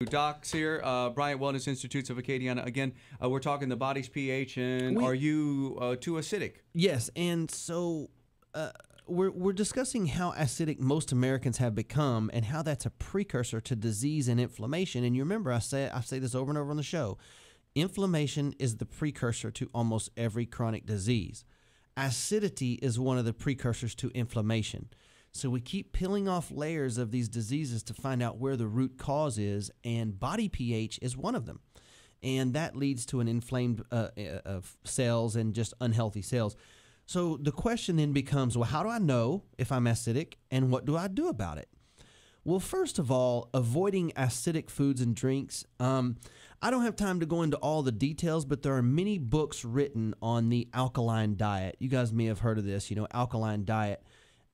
Doc's here, Bryant Wellness Institutes of Acadiana. Again, we're talking the body's pH, and are you too acidic? Yes, and so we're discussing how acidic most Americans have become, and how that's a precursor to disease and inflammation. And you remember, I say this over and over on the show. Inflammation is the precursor to almost every chronic disease. Acidity is one of the precursors to inflammation. So we keep peeling off layers of these diseases to find out where the root cause is, and body pH is one of them. And that leads to an inflamed cells and just unhealthy cells. So the question then becomes, well, how do I know if I'm acidic, and what do I do about it? Well, first of all, avoiding acidic foods and drinks. I don't have time to go into all the details, but there are many books written on the alkaline diet. You guys may have heard of this, alkaline diet.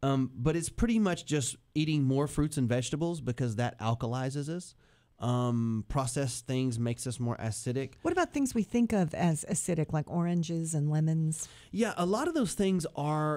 But it's pretty much just eating more fruits and vegetables because that alkalizes us. Processed things makes us more acidic. What about things we think of as acidic, like oranges and lemons? Yeah, a lot of those things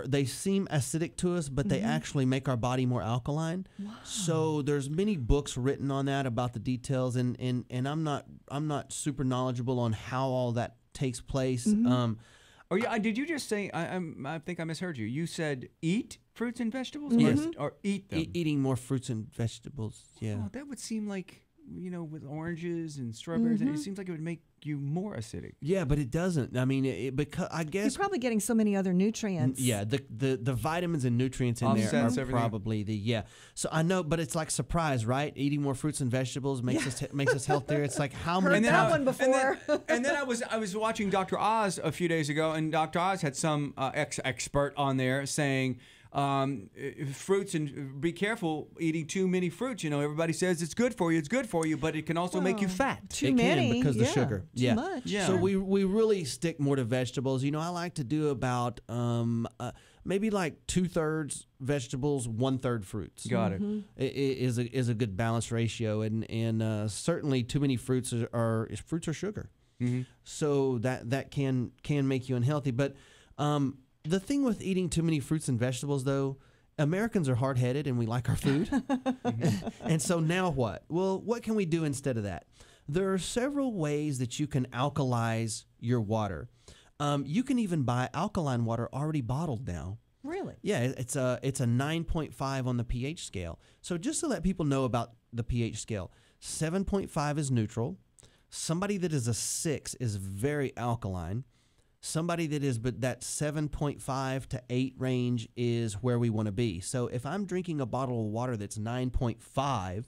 they seem acidic to us, but they actually make our body more alkaline. Wow. So there's many books written on that about the details, and I'm not super knowledgeable on how all that takes place. Did you just say? I think I misheard you. You said eat fruits and vegetables, Yes. or eat them. Eating more fruits and vegetables. Yeah. Oh, that would seem like with oranges and strawberries, it seems like it would make you more acidic. Yeah, but it doesn't. I mean, because I guess you're probably getting so many other nutrients. Yeah, the vitamins and nutrients in there are everything. probably So I know, but it's like surprise, right? Eating more fruits and vegetables makes us healthier. It's like how many? Heard that one before. And then I was watching Dr. Oz a few days ago, and Dr. Oz had some expert on there saying, fruits, and be careful eating too many fruits. Everybody says it's good for you, but it can also make you fat. Too it many can because of the sugar. Too much. Yeah. So we really stick more to vegetables. I like to do about maybe like 2/3 vegetables, 1/3 fruits. Got it. Is a good balanced ratio, and certainly too many fruits are sugar. So that can make you unhealthy, but. The thing with eating too many fruits and vegetables, though, Americans are hard-headed and we like our food. And so now what? Well, what can we do instead of that? There are several ways that you can alkalize your water. You can even buy alkaline water already bottled now. Really? Yeah, it's a 9.5 on the pH scale. So just to let people know about the pH scale, 7.5 is neutral. Somebody that is a 6 is very alkaline. Somebody that 7.5 to 8 range is where we want to be. So if I'm drinking a bottle of water that's 9.5,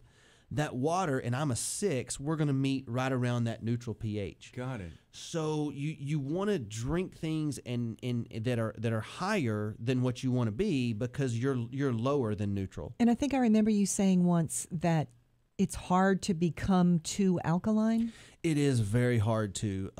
that water, and I'm a 6, we're going to meet right around that neutral pH. Got it. So you want to drink things that are higher than what you want to be because you're lower than neutral. And I think I remember you saying once that it's hard to become too alkaline. It is very hard to,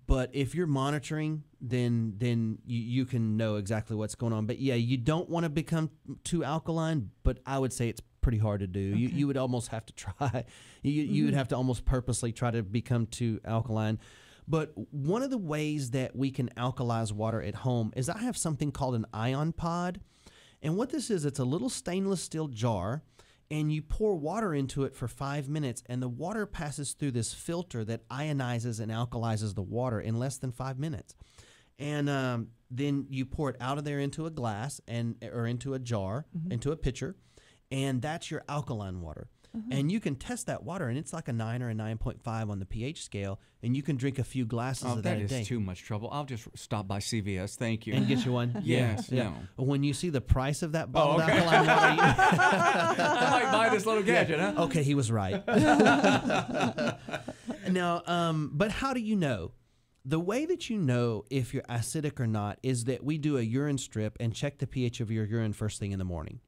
but if you're monitoring, then you can know exactly what's going on. But yeah, you don't want to become too alkaline, but I would say it's pretty hard to do. Okay. You would almost have to try. You would have to almost purposely try to become too alkaline. But one of the ways that we can alkalize water at home is I have something called an ion pod. And what this is, it's a little stainless steel jar. And you pour water into it for 5 minutes, and the water passes through this filter that ionizes and alkalizes the water in less than 5 minutes. And then you pour it out of there into a glass or into a jar, into a pitcher, and that's your alkaline water. And you can test that water, and it's like a 9 or a 9.5 on the pH scale, and you can drink a few glasses of that a day. That is too much trouble. I'll just stop by CVS. Thank you. And get you one? Yes. Yeah. When you see the price of that bottle of alkaline water, I might buy this little gadget, huh? Okay, he was right. Now, but how do you know? The way that you know if you're acidic or not is that we do a urine strip and check the pH of your urine first thing in the morning.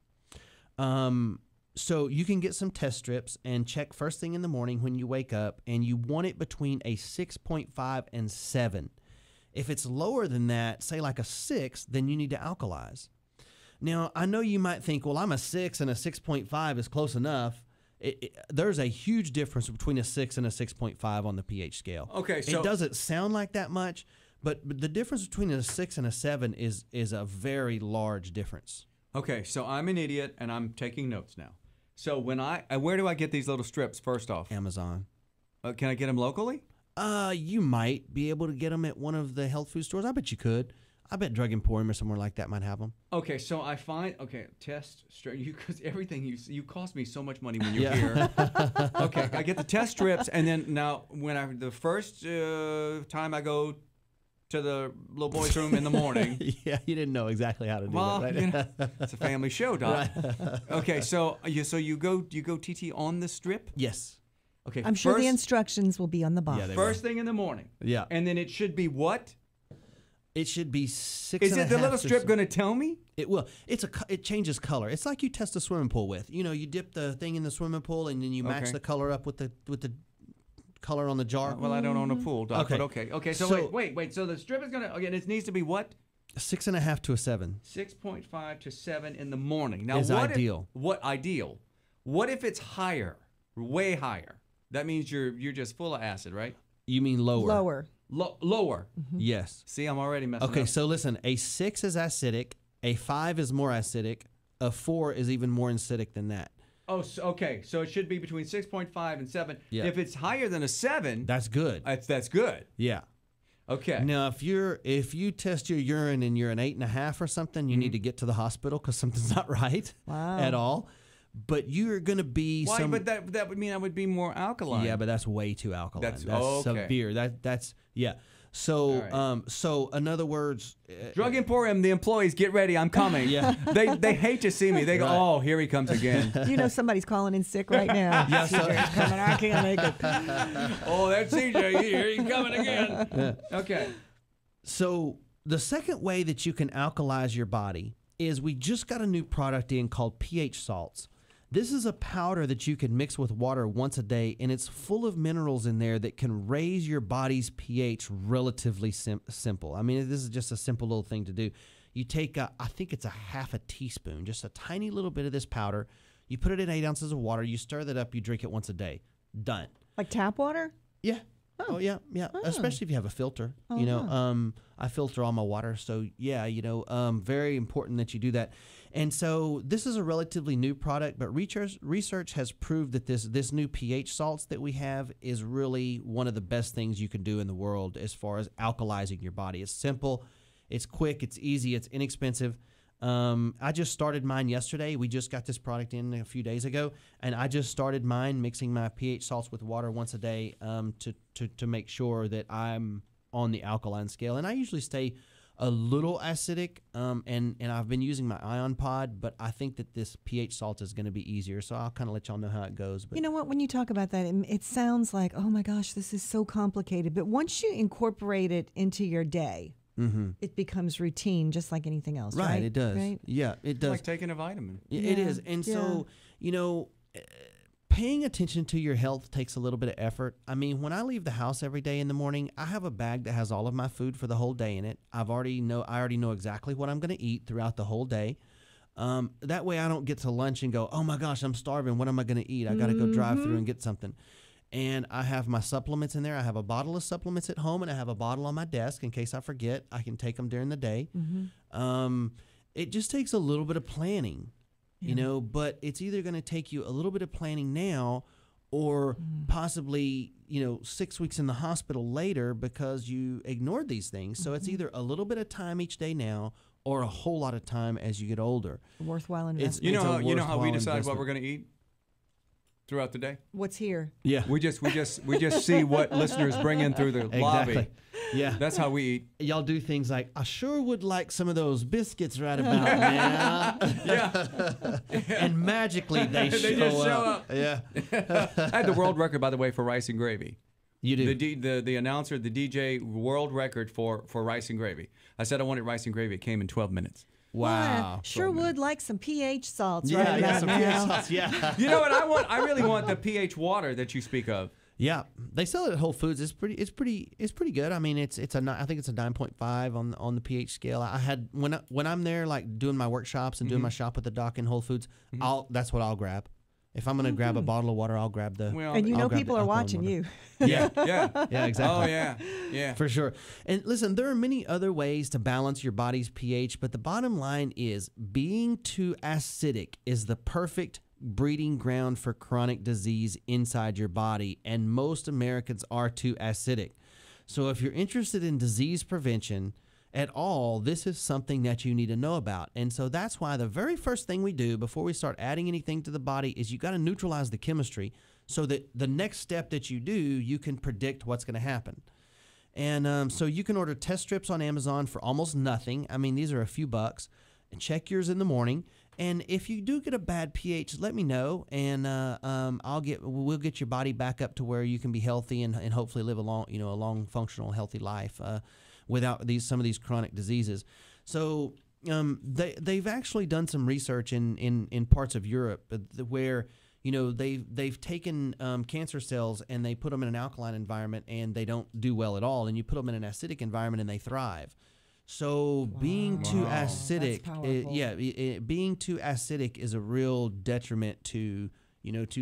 So you can get some test strips and check first thing in the morning when you wake up, and you want it between a 6.5 and 7. If it's lower than that, say like a 6, then you need to alkalize. Now, I know you might think, well, I'm a 6 and a 6.5 is close enough. There's a huge difference between a 6 and a 6.5 on the pH scale. Okay, so it doesn't sound like that much, but the difference between a 6 and a 7 is a very large difference. Okay, so I'm an idiot and I'm taking notes now. So when where do I get these little strips? First off, Amazon. Can I get them locally? You might be able to get them at one of the health food stores. I bet you could. I bet Drug Emporium or somewhere like that might have them. Okay, so I find test strip because everything you cost me so much money when you're here. Okay, I get the test strips, and then now when the first time I go to the little boy's room in the morning. Yeah, you didn't know exactly how to do that, right? You know, it's a family show, Doc. Right. Okay, so you go TT on the strip? Yes. Okay. I'm sure the instructions will be on the box. Yeah, first thing in the morning. Yeah. And then it should be what? It should be 6. Is it the little strip going to tell me? It will. It changes color. It's like you test a swimming pool with. You know, you dip the thing in the swimming pool and then you match the color up with the color on the jar. Well, I don't own a pool, Doc. Okay. But okay. So wait. So the strip is going to it needs to be what? 6.5 to a 7. 6.5 to 7 in the morning. Now is ideal. What ideal? What if it's higher, way higher? That means you're just full of acid, right? You mean lower? Lower. Mm-hmm. Yes. See, I'm already messing up. Okay, so listen, a 6 is acidic, a 5 is more acidic, a 4 is even more acidic than that. Oh, okay. So it should be between 6.5 and 7. Yeah. If it's higher than a 7, that's good. That's good. Yeah. Okay. Now, if you test your urine and you're an 8.5 or something, you need to get to the hospital because something's not right at all. But you're going to be Why? But that would mean I would be more alkaline. Yeah, but that's way too alkaline. That's okay. severe. That's yeah. So right. So in other words, Drug Emporium, the employees, get ready. I'm coming. Yeah. They hate to see me. They go, oh, here he comes again. You know somebody's calling in sick right now. Yeah, CJ's coming. I can't make it. Oh, that's CJ. Here he's coming again. Yeah. Okay. So the second way that you can alkalize your body is we just got a new product in called pH salts. This is a powder that you can mix with water once a day, and it's full of minerals in there that can raise your body's pH relatively simple. I mean, this is just a simple little thing to do. You take, I think it's a half a teaspoon, just a tiny little bit of this powder. You put it in 8 ounces of water. You stir that up. You drink it once a day. Done. Like tap water? Yeah. Oh yeah. Oh. Especially if you have a filter. You know, I filter all my water, so yeah, you know, very important that you do that. And so this is a relatively new product, but research has proved that this new pH salts that we have is really one of the best things you can do in the world as far as alkalizing your body. It's simple, it's quick, it's easy, it's inexpensive. I just started mine yesterday. We just got this product in a few days ago, and I just started mine mixing my pH salts with water once a day to make sure that I'm on the alkaline scale. And I usually stay a little acidic, and I've been using my ion pod, but I think that this pH salt is going to be easier, so I'll kind of let y'all know how it goes. But you know what? When you talk about that, it sounds like, oh my gosh, this is so complicated. But once you incorporate it into your day, it becomes routine, just like anything else, right? It does. Right? Yeah, it does. It's like taking a vitamin. It is. And so, you know, paying attention to your health takes a little bit of effort. I mean, when I leave the house every day in the morning, I have a bag that has all of my food for the whole day in it. I already know exactly what I'm going to eat throughout the whole day. That way I don't get to lunch and go, oh my gosh, I'm starving. What am I going to eat? I got to go drive through and get something. And I have my supplements in there. I have a bottle of supplements at home, and I have a bottle on my desk in case I forget. I can take them during the day. It just takes a little bit of planning, you know, but it's either going to take you a little bit of planning now or possibly, you know, 6 weeks in the hospital later because you ignored these things. So it's either a little bit of time each day now or a whole lot of time as you get older. Worthwhile investment. You know how we decide what we're going to eat throughout the day? What's here? Yeah. We just see what listeners bring in through the lobby. Yeah. That's how we eat. Y'all do things like, I sure would like some of those biscuits right about now. Yeah. And magically they just show up. Yeah. I had the world record, by the way, for rice and gravy. You do. The announcer, the DJ, world record for rice and gravy. I said I wanted rice and gravy. It came in 12 minutes. Wow. Sure would like some pH salts Yeah, right about some now. pH salts, yeah. You know what I want? I really want the pH water that you speak of. Yeah, they sell it at Whole Foods. It's pretty good. I mean, I think it's a 9.5 on the pH scale. I had when I'm there like doing my workshops and doing my shop with the doc in Whole Foods, that's what I'll grab. If I'm gonna grab a bottle of water, I'll grab the. And you know people are watching you. Yeah, yeah, exactly. Oh yeah, for sure. And listen, there are many other ways to balance your body's pH, but the bottom line is being too acidic is the perfect breeding ground for chronic disease inside your body, and most Americans are too acidic. So if you're interested in disease prevention at all, this is something that you need to know about. And so that's why the very first thing we do before we start adding anything to the body is you got to neutralize the chemistry so that the next step that you do, you can predict what's going to happen. And so you can order test strips on Amazon for almost nothing. I mean, these are a few bucks. And check yours in the morning. And if you do get a bad pH, let me know, and we'll get your body back up to where you can be healthy and hopefully live a long, functional, healthy life without some of these chronic diseases. So they've actually done some research in parts of Europe where they've taken cancer cells and they put them in an alkaline environment and they don't do well at all, and you put them in an acidic environment and they thrive. So being too acidic, being too acidic is a real detriment to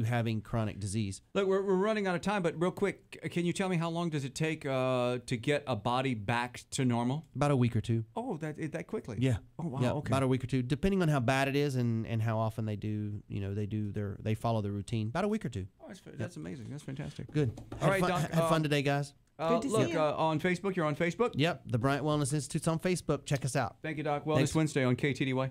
having chronic disease. Look, we're running out of time, but real quick, can you tell me how long does it take to get a body back to normal? About a week or two. Oh, that quickly? Yeah. Oh, wow. Yeah, Okay. About a week or two, depending on how bad it is and how often they do. They follow the routine. About a week or two. Oh, that's amazing. That's fantastic. Good. All right, Doc. Had fun today, guys. Good to see you. On Facebook, you're on Facebook? Yep, the Bryant Wellness Institute's on Facebook. Check us out. Thank you, Doc. Wellness Thanks. Wednesday on KTDY.